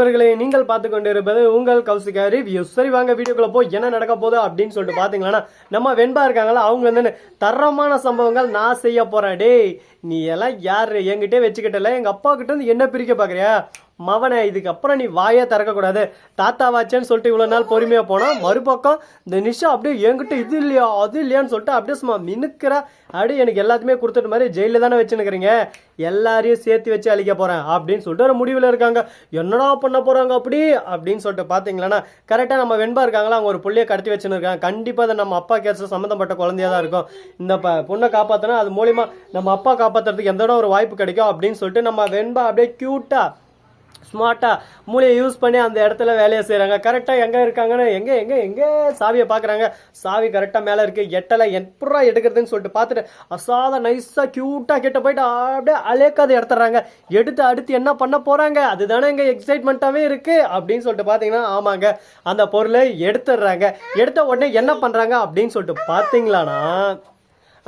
நண்பர்களே, நீங்கள் பார்த்து கொண்டிருப்பது உங்கள் கௌசிகா ரிவ்யூ. சரி வாங்க வீடியோக்குள்ள போய் என்ன நடக்க போகுது அப்படின்னு சொல்லிட்டு பாத்தீங்கன்னா, நம்ம வெண்பா இருக்காங்களா, அவங்க வந்து தரமான சம்பவங்கள் நான் செய்ய போறேன். டேய் நீ எல்லாம் யாரு என்கிட்டே வச்சுக்கிட்டல, எங்க அப்பா கிட்ட இருந்து என்ன பிரிக்க பாக்குறியா மவனை? இதுக்கப்புறம் நீ வாயே திறக்க கூடாது. தாத்தா வாச்சேன்னு சொல்லிட்டு இவ்வளவு நாள் பொறுமையா போனா, மறுபக்கம் இந்த நிஷா அப்படியே என்கிட்ட இது இல்லையா அது இல்லையான்னு சொல்லிட்டு அப்படியே சும்மா மினுக்கிறா. அப்படியே எனக்கு எல்லாத்தையுமே கொடுத்துட்டு மாதிரி ஜெயில தானே வச்சுன்னுக்கிறீங்க, எல்லாரையும் சேர்த்து வச்சு அழிக்க போறேன் அப்படின்னு சொல்லிட்டு ஒரு முடிவில் இருக்காங்க. என்னடா பண்ண போறாங்க அப்படி அப்படின்னு சொல்லிட்டு பாத்தீங்களா, கரெக்டா நம்ம வெண்பா இருக்காங்களா, அவங்க ஒரு புள்ளைய கடத்தி வச்சுன்னு இருக்காங்க. கண்டிப்பா அதை நம்ம அப்பா கேஸ் சம்மந்தப்பட்ட குழந்தையா தான் இருக்கும். இந்த பொண்ணை காப்பாத்தினா அது மூலியமா நம்ம அப்பா காப்பாத்துறதுக்கு எந்த ஒரு வாய்ப்பு கிடைக்கும் அப்படின்னு சொல்லிட்டு நம்ம வெண்பா அப்படியே கியூட்டா ஸ்மார்ட்டா மூளையை யூஸ் பண்ணி அந்த இடத்துல வேலையை செய்யறாங்க. கரெக்டா எங்க இருக்காங்கன்னு எங்க எங்க எங்க சாவியை பாக்குறாங்க. சாவி கரெக்டா மேல இருக்கு. எட்டலை எப்படா எடுக்கிறதுன்னு சொல்லிட்டு பார்த்துட்டு அசாத நைஸா கியூட்டா கிட்ட போயிட்டு அப்படியே அலேக்காத எடுத்துறாங்க. எடுத்து அடுத்து என்ன பண்ண போறாங்க, அதுதானே எங்க எக்ஸைட்மெண்ட்டாவே இருக்கு அப்படின்னு சொல்லிட்டு பாத்தீங்கன்னா, ஆமாங்க அந்த பொருளை எடுத்துடுறாங்க. எடுத்த உடனே என்ன பண்றாங்க அப்படின்னு சொல்லிட்டு பாத்தீங்களானா,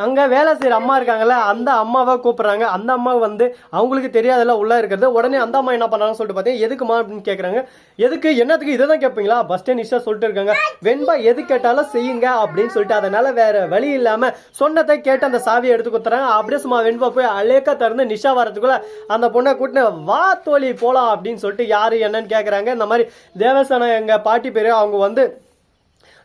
அங்க வேலை செய்யற அம்மா இருக்காங்கல்ல, அந்த அம்மாவை கூப்பிடுறாங்க. அந்த அம்மா வந்து அவங்களுக்கு தெரியாதெல்லாம் உள்ள இருக்கிறது. உடனே அந்த அம்மா என்ன பண்ணாங்கன்னு சொல்லிட்டு பார்த்தீங்கன்னா, எதுக்குமா அப்படின்னு கேட்குறாங்க. எதுக்கு என்னத்துக்கு இதை தான் கேட்பீங்களா, பஸ்டே நிஷா சொல்லிட்டு இருக்காங்க. வெண்பா எது கேட்டாலும் செய்யுங்க அப்படின்னு சொல்லிட்டு, அதனால வேற வழி இல்லாம சொன்னதை கேட்டு அந்த சாவியை எடுத்து கொடுத்துறாங்க. அப்படியே சும்மா வெண்பா போய் அலேக்கா திறந்து நிஷா வரதுக்குள்ள அந்த பொண்ணை கூட்டின வா தோழி போலாம் அப்படின்னு சொல்லிட்டு யாரு என்னன்னு கேட்குறாங்க. இந்த மாதிரி தேவசானம் எங்க பாட்டி பேரு, அவங்க வந்து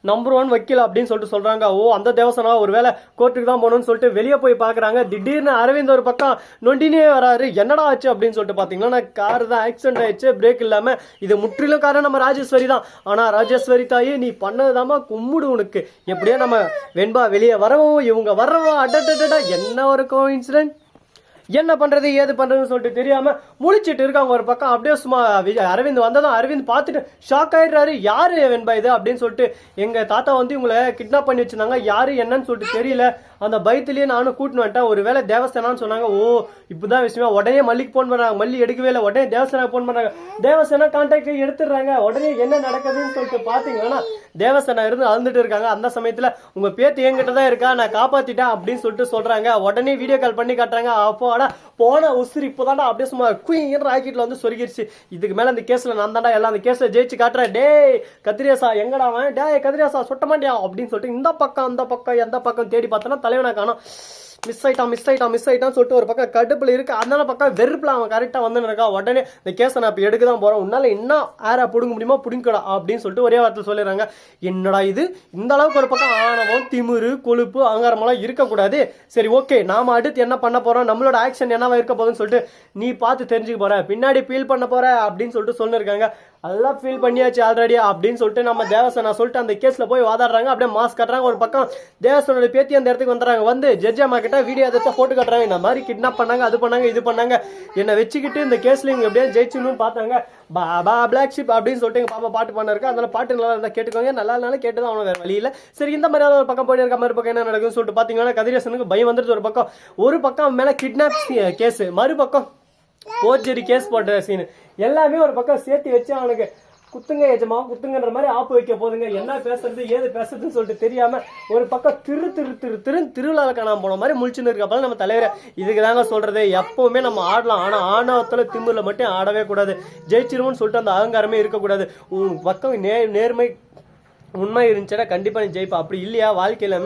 நம்பர் 1 வக்கீல் அப்படின்னு சொல்லிட்டு சொல்றாங்க. ஓ அந்த தேவசனா ஒருவேளை கோர்ட்டுக்கு தான் போகணும்னு சொல்லிட்டு வெளியே போய் பாக்குறாங்க. திடீர்னு அரவிந்த் ஒரு பக்கம் நொண்டினே வராரு. என்னடா ஆச்சு அப்படின்னு சொல்லிட்டு பாத்தீங்கன்னா, கார் தான் ஆக்சிடென்ட் ஆயிடுச்சு, பிரேக் இல்லாம. இது முற்றிலும் காரணம் நம்ம ராஜேஸ்வரி தான். ஆனா ராஜேஸ்வரி தாயே நீ பண்ணதுதாமா கும்முடு உனக்கு. எப்படியோ நம்ம வெண்பா வெளியே வரவும் இவங்க வரவும் அடடடா என்ன ஒரு கோஇன்சிடென்ட். என்ன பண்றது ஏது பண்றதுன்னு சொல்லிட்டு தெரியாம முழிச்சிட்டு இருக்காங்க ஒரு பக்கம். அப்படியே சும்மா அரவிந்த் வந்ததும் அரவிந்த் பார்த்துட்டு ஷாக் ஆயிடுறாரு. யாரு வெண்பா இது அப்படின்னு சொல்லிட்டு, எங்க தாத்தா வந்து இவங்களை கிட்னாப் பண்ணி வச்சிருந்தாங்க, யாரு என்னன்னு சொல்லிட்டு தெரியல, அந்த பயத்திலேயே நானும் கூட்டின்னு வந்துட்டேன், ஒருவேளை தேவசேனான்னு சொன்னாங்க. ஓ இப்பதான் விஷயமா. உடனே மல்லிக்கு போன் பண்றாங்க. மல்லி எடுக்கவே இல்லை. உடனே தேவசேனா போன் பண்றாங்க. தேவசேனா கான்டாக்ட் எடுத்துடுறாங்க. உடனே என்ன நடக்குதுன்னு சொல்லிட்டு பாத்தீங்கன்னா, தேவசேனா இருந்து அழுந்துட்டு இருக்காங்க. அந்த சமயத்துல உங்க பேத்தி என்கிட்ட தான் இருக்கா, நான் காப்பாத்திட்டேன் அப்படின்னு சொல்லிட்டு சொல்றாங்க. உடனே வீடியோ கால் பண்ணி காட்டுறாங்க. அப்போ போன உசுறு இப்போதான்டா அப்படியே சும்மா குயின் ராக்கெட்ல வந்து சொருகிருச்சு. இதுக்கு மேல அந்த கேஸ்ல நான் தாண்டா எல்லாம் அந்த கேஸ்ல ஜெயிச்சு காட்டுறேன். டேய் கத்திரியாசா எங்கடா அவன், டே கத்திரியாசா சுட்ட மாட்டியா அப்படின்னு சொல்லிட்டு இந்த பக்கம் அந்த பக்கம் எந்த பக்கம் தேடி பார்த்தோன்னா தலைவனை காணோம். மிஸ் ஆயிட்டான்னு சொல்லிட்டு ஒரு பக்கம் கடுப்புல இருக்கு. அந்த பக்கம் வெறுப்புல அவன் கரெக்டா வந்து இருக்கா. உடனே இந்த கேஸை நான் இப்ப எடுக்க தான் போறேன், உன்னால இன்னும் ஆரா புடுங்க முடியுமா புடுங்கடா அப்படின்னு சொல்லிட்டு ஒரே வார்த்தையில் சொல்லிடுறாங்க. என்னடா இது இந்த அளவுக்கு ஒரு பக்கம் ஆணவம் திமிரு கொழுப்பு அகங்காரமெல்லாம் இருக்கக்கூடாது. சரி ஓகே, நாம அடுத்து என்ன பண்ண போறோம், நம்மளோட ஆக்ஷன் என்னவா இருக்க போகுதுன்னு சொல்லிட்டு நீ பார்த்து தெரிஞ்சுக்க போற, பின்னாடி ஃபீல் பண்ண போற அப்படின்னு சொல்லிட்டு சொல்லிருக்காங்க. அதெல்லாம் ஃபீல் பண்ணியாச்சு ஆல்ரெடி அப்படின்னு சொல்லிட்டு நம்ம தேவசனா சொல்லிட்டு அந்த கேஸ்ல போய் வாதாடுறாங்க. அப்படியே மாஸ்க் கட்டுறாங்க. ஒரு பக்கம் தேவசனோட பேத்தி அந்த இடத்துக்கு வந்துடுறாங்க. வந்து ஜட்ஜ் அம்மா கிட்ட வீடியோ அதை போட்டு கட்டுறாங்க. இந்த மாதிரி கிட்னாப் பண்ணாங்க, அது பண்ணாங்க, இது பண்ணாங்க, என்னை வச்சுக்கிட்டு இந்த கேஸ்ல இவங்க எப்படியா ஜெயிச்சுன்னு பார்த்தாங்க. பாபா பிளாக் ஷிப் அப்படின்னு சொல்லிட்டு எங்க பாப்பா பாட்டு பண்ண இருக்கு. அதனால பாட்டு நல்லா இருந்தா கேட்டுக்கோங்க. நல்லா இருந்தாலும் கேட்டுதான் அவனும் வேற வழி இல்லை. சரி இந்த மாதிரி ஒரு பக்கம் போயிட்டு இருக்க மாதிரி பக்கம் என்ன நடக்குன்னு சொல்லிட்டு பாத்தீங்கன்னா, கதிரேசனுக்கு பயம் வந்துருது. ஒரு பக்கம் மேல கிட்னாப் கேஸ், மறுபக்கம் போர்ஜரி கேஸ் போட்ட சீன் எல்லாமே ஒரு பக்கம் சேர்த்து வச்சு அவனுக்கு குத்துங்க எஜமா குத்துங்கன்ற மாதிரி ஆப்பு வைக்க போதுங்க. என்ன பேசுறது ஏது பேசுறதுன்னு சொல்லிட்டு தெரியாம ஒரு பக்கம் திருவிழால காணாம போன மாதிரி முழிச்சுன்னு இருக்கப்ப நம்ம தலைவரை இதுக்கு தாங்க சொல்றது, எப்பவுமே நம்ம ஆடலாம், ஆனா ஆணவத்துல திமுல மட்டும் ஆடவே கூடாது. ஜெயிச்சிருவோம்னு சொல்லிட்டு அந்த அகங்காரமே இருக்கக்கூடாது. உன் பக்கம் நேர்மை உண்மை இருந்துச்சுன்னா கண்டிப்பா நீ ஜெயிப்பா. அப்படி இல்லையா வாழ்க்கையில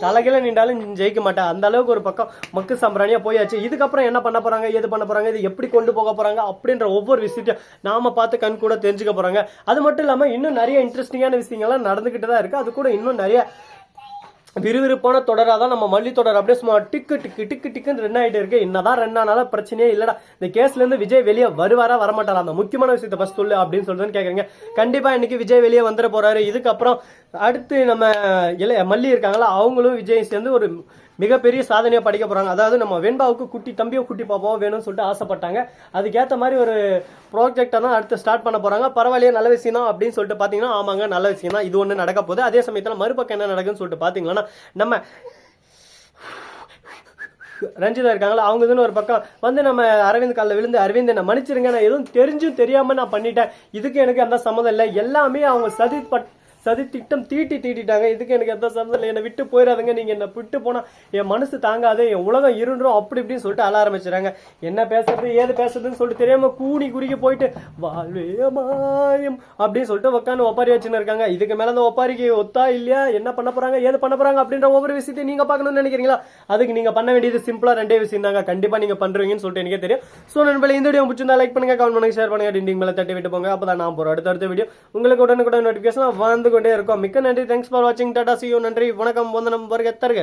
தலைகில நின்றாலும் நீ ஜெயிக்க மாட்டா. அந்த அளவுக்கு ஒரு பக்கம் மக்கு சம்பராணியா போயாச்சு. இதுக்கப்புறம் என்ன பண்ண போறாங்க ஏது பண்ண போறாங்க, இது எப்படி கொண்டு போக போறாங்க அப்படின்ற ஒவ்வொரு விஷயத்தையும் நாம பார்த்து கண் கூட தெரிஞ்சுக்க போறாங்க. அது மட்டும் இல்லாம இன்னும் நிறைய இன்ட்ரெஸ்டிங்கான விஷயங்கள்லாம் நடந்துகிட்டு தான் இருக்கு. அது கூட இன்னும் நிறைய விறுவிறுப்பான தொடராக தான் நம்ம மல்லி தொடர் அப்படியே சும்மா டிக்குன்னு ரன் ஆகிட்டு இருக்கு. என்னதான் ரன் ஆனாலும் பிரச்சனையே இல்லடா. இந்த கேஸ்ல இருந்து விஜய் வெளியே வருவாரா வரமாட்டாரா, அந்த முக்கியமான விஷயத்தை ஃபர்ஸ்ட் சொல்லு அப்படின்னு சொல்லிட்டு கேட்குறீங்க. கண்டிப்பா இன்னைக்கு விஜய் வெளியே வந்துட போறாரு. இதுக்கப்புறம் அடுத்து நம்ம மல்லி இருக்காங்களா, அவங்களும் விஜய் சேர்ந்து ஒரு மிகப்பெரிய சாதனையை படிக்க போறாங்க. அதாவது நம்ம வெண்பாவுக்கு குட்டி தம்பியோ குட்டி பாப்பாவோ வேணும்னு சொல்லிட்டு ஆசைப்பட்டாங்க. அதுக்கேற்ற மாதிரி ஒரு ப்ராஜெக்டை தான் அடுத்து ஸ்டார்ட் பண்ண போறாங்க. பரவாயில்லையே நல்ல விஷயம் தான் அப்படின்னு சொல்லிட்டு பாத்தீங்கன்னா, ஆமாங்க நல்ல விஷயம் தான், இது ஒன்று நடக்க போகுது. அதே சமயத்தில் மறுபக்கம் என்ன நடக்குன்னு சொல்லிட்டு பாத்தீங்கன்னா, நம்ம ரஞ்சிதா இருக்காங்களா, அவங்க இதுன்னு ஒரு பக்கம் வந்து நம்ம அரவிந்த் காலில் விழுந்து, அரவிந்த் என்ன மன்னிச்சிருங்க, நான் எதுவும் தெரிஞ்சும் தெரியாம நான் பண்ணிட்டேன், இதுக்கு எனக்கு அந்த சம்மந்தம் இல்லை, எல்லாமே அவங்க சதி திட்டம் தீட்டிட்டாங்க. இதுக்கு எனக்கு எந்த சம்மந்தம் இல்லை, என்னை விட்டு போயிடாதுங்க, நீங்க என்ன விட்டு போனா என் மனசு தாங்காது, என் உலகம் இருந்துரும் அப்படி இப்படின்னு சொல்லிட்டு அழ ஆரம்பிச்சுறாங்க. என்ன பேசுறது ஏது பேசுறதுன்னு சொல்லிட்டு தெரியாம கூணி குறுக்கி போயிட்டு வாழ்வே மாயம் அப்படின்னு சொல்லிட்டு உட்காந்து ஒப்பாரி வச்சுன்னு இருக்காங்க. இதுக்கு மேல அந்த ஒப்பாரிக்கு ஒத்தா இல்லையா, என்ன பண்ண போறாங்க ஏது பண்ண போறாங்க அப்படின்ற ஒவ்வொரு விஷயத்தையும் நீங்க பார்க்கணும்னு நினைக்கிறீங்களா? அதுக்கு நீங்க பண்ண வேண்டியது சிம்பிளா 2 விஷயம் தாங்க. கண்டிப்பா நீங்க பண்றீங்கன்னு சொல்லிட்டு எனக்கே தெரியும். சோ நண்பர்களே, இந்த வீடியோ பிடிச்சிருந்தா லைக் பண்ணுங்க, கமெண்ட் பண்ணுங்க, ஷேர் பண்ணுங்க, டிண்டிங் மேல தட்டி விட்டு போங்க. அப்பதான் நான் போற அடுத்த வீடியோ உங்களுக்கு உடனுக்குடன் நோட்டிபிகேஷன் வந்து கொண்டே இருக்கும். மிக்க நன்றி. தேங்க்ஸ் ஃபார் வாட்சிங். Tata, see you. நன்றி, வணக்கம், வந்தனம், வருக தருக.